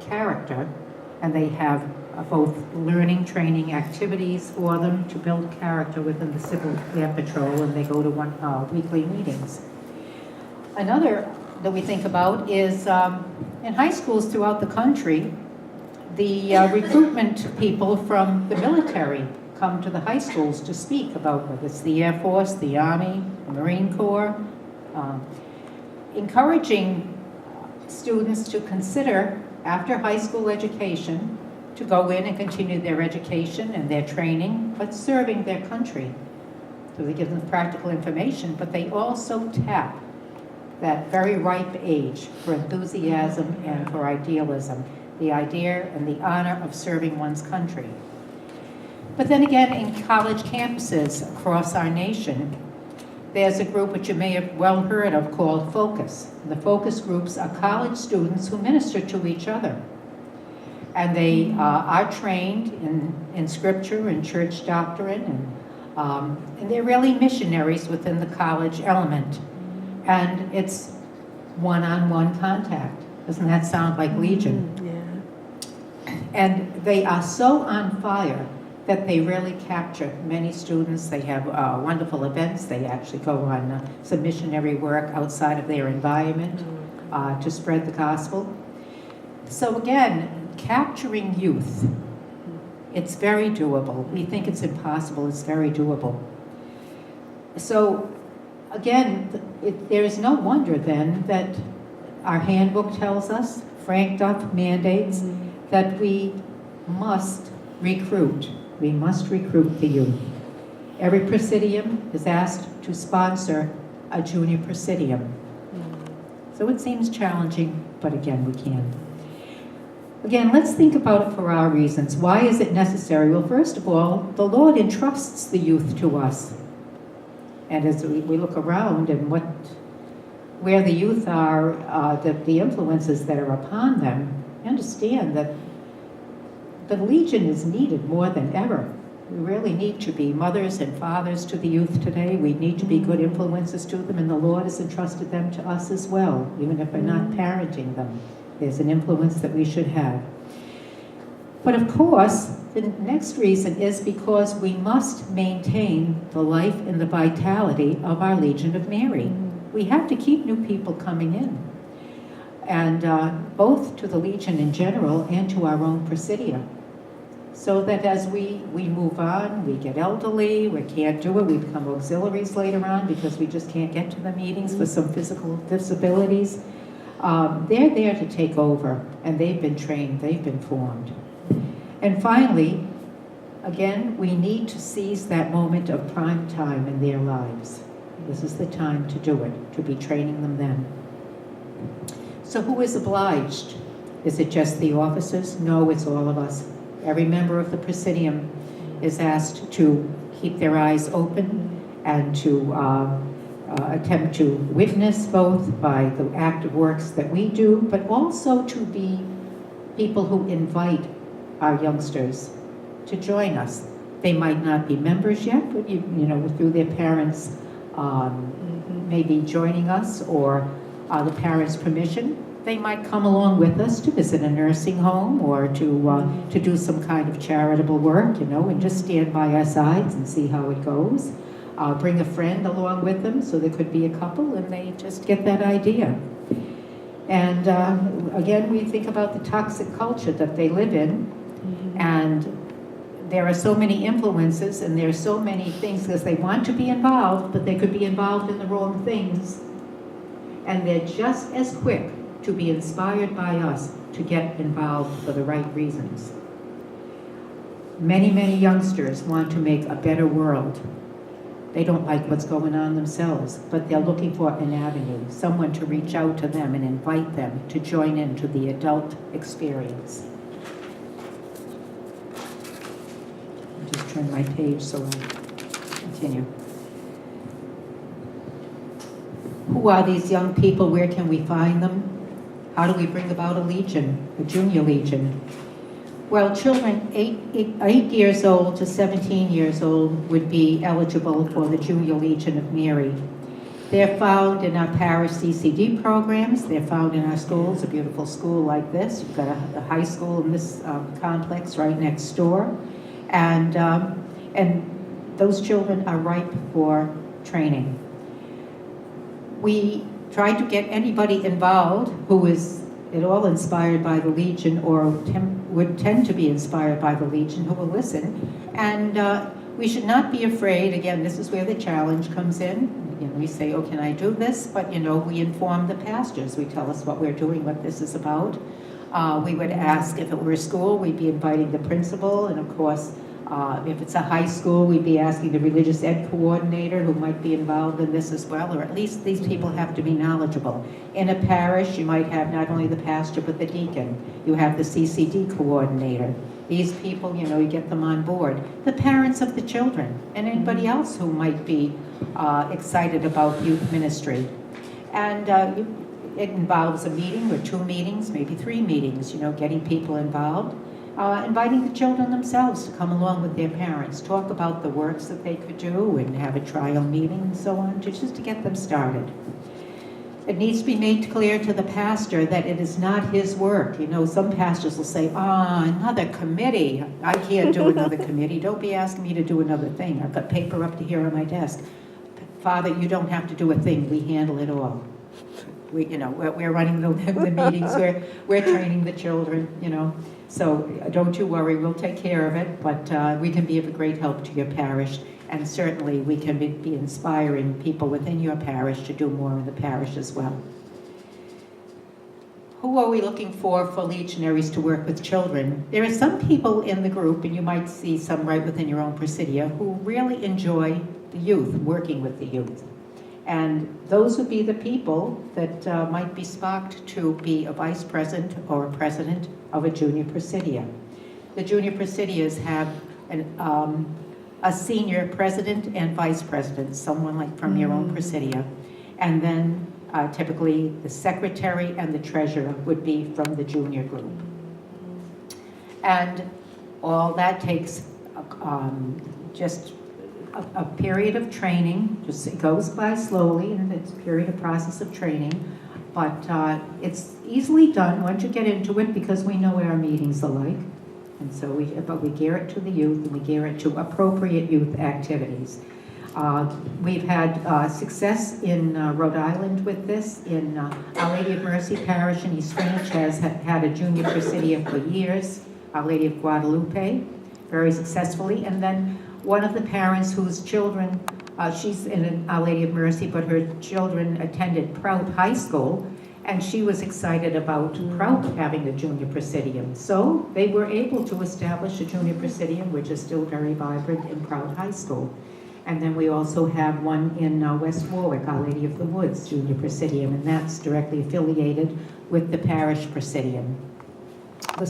character, and they have both learning, training activities for them to build character within the Civil Air Patrol, and they go to weekly meetings. Another that we think about is in high schools throughout the country, the recruitment people from the military come to the high schools to speak about whether it's the Air Force, the Army, the Marine Corps, encouraging students to consider after high school education to go in and continue their education and their training, but serving their country. So they give them practical information, but they also tap that very ripe age for enthusiasm and for idealism, the idea and the honor of serving one's country. But then again, in college campuses across our nation, there's a group which you may have well heard of called Focus. The Focus groups are college students who minister to each other. And they are trained in scripture and church doctrine, and they're really missionaries within the college element. And it's one-on-one contact. Doesn't that sound like Legion? Yeah. And they are so on fire that they really capture many students. They have wonderful events. They actually go on some missionary work outside of their environment to spread the gospel. So again, capturing youth, it's very doable. We think it's impossible, it's very doable. So again, there is no wonder then that our handbook tells us, Frank Duff mandates, that we must recruit. We must recruit the youth. Every Praesidium is asked to sponsor a junior Praesidium. So it seems challenging, but again, we can. Again, let's think about it for our reasons. Why is it necessary? Well, first of all, the Lord entrusts the youth to us. And as we look around and where the youth are, the influences that are upon them, understand that the Legion is needed more than ever. We really need to be mothers and fathers to the youth today. We need to be good influences to them, and the Lord has entrusted them to us as well, even if we're not parenting them. There's an influence that we should have. But of course, the next reason is because we must maintain the life and the vitality of our Legion of Mary. We have to keep new people coming in, and both to the Legion in general and to our own Praesidia. So that as we move on, we get elderly, we can't do it, we become auxiliaries later on because we just can't get to the meetings for some physical disabilities. They're there to take over, and they've been trained, they've been formed. And finally, again, we need to seize that moment of prime time in their lives. This is the time to do it, to be training them then. So who is obliged? Is it just the officers? No, it's all of us. Every member of the Praesidium is asked to keep their eyes open and to attempt to witness both by the active works that we do, but also to be people who invite our youngsters to join us. They might not be members yet, but through their parents maybe joining us or the parents' permission, they might come along with us to visit a nursing home or to do some kind of charitable work, and just stand by our sides and see how it goes. Bring a friend along with them, so there could be a couple, and they just get that idea. And again, we think about the toxic culture that they live in, and there are so many influences, and there are so many things, because they want to be involved, but they could be involved in the wrong things. And they're just as quick to be inspired by us to get involved for the right reasons. Many, many youngsters want to make a better world. They don't like what's going on themselves, but they're looking for an avenue, someone to reach out to them and invite them to join into the adult experience. I'll just turn my page so I'll continue. Who are these young people? Where can we find them? How do we bring about a legion, a junior legion? Well, children 8 years old to 17 years old would be eligible for the Junior Legion of Mary. They're found in our parish CCD programs. They're found in our schools, a beautiful school like this. You've got a high school in this complex right next door. And those children are ripe for training. We tried to get anybody involved who is at all inspired by the Legion or would tend to be inspired by the Legion, who will listen. And we should not be afraid. Again, this is where the challenge comes in. Again, we say, oh, can I do this? But, we inform the pastors. We tell us what we're doing, what this is about. We would ask, if it were a school, we'd be inviting the principal. And, of course, if it's a high school, we'd be asking the religious ed coordinator who might be involved in this as well, or at least these people have to be knowledgeable. In a parish, you might have not only the pastor, but the deacon. You have the CCD coordinator. These people, you get them on board. The parents of the children, and anybody else who might be excited about youth ministry. And it involves a meeting or 2 meetings, maybe 3 meetings, getting people involved. Inviting the children themselves to come along with their parents, talk about the works that they could do and have a trial meeting and so on, just to get them started. It needs to be made clear to the pastor that it is not his work. Some pastors will say, another committee. I can't do another committee. Don't be asking me to do another thing. I've got paper up to here on my desk. Father, you don't have to do a thing. We handle it all. We're running the meetings. We're training the children, So don't you worry, we'll take care of it, but we can be of a great help to your parish, and certainly we can be inspiring people within your parish to do more in the parish as well. Who are we looking for legionaries to work with children? There are some people in the group, and you might see some right within your own Praesidia, who really enjoy the youth, working with the youth. And those would be the people that might be sparked to be a vice president or a president of a junior Praesidia. The junior Praesidias have a senior president and vice president, someone like from your own Praesidia. And then typically the secretary and the treasurer would be from the junior group. And all that takes just a period of training. It goes by slowly, and it's a period of process of training, but it's easily done once you get into it, because we know what our meetings are like. And so we gear it to the youth, and we gear it to appropriate youth activities. We've had success in Rhode Island with this. In Our Lady of Mercy Parish in East Greenwich has had a junior Praesidia for years, Our Lady of Guadalupe, very successfully. And then one of the parents whose children, she's in Our Lady of Mercy, but her children attended Prout High School, and she was excited about Prout having a junior Praesidium. So they were able to establish a junior Praesidium, which is still very vibrant in Prout High School. And then we also have one in West Warwick, Our Lady of the Woods Junior Praesidium, and that's directly affiliated with the parish Praesidium.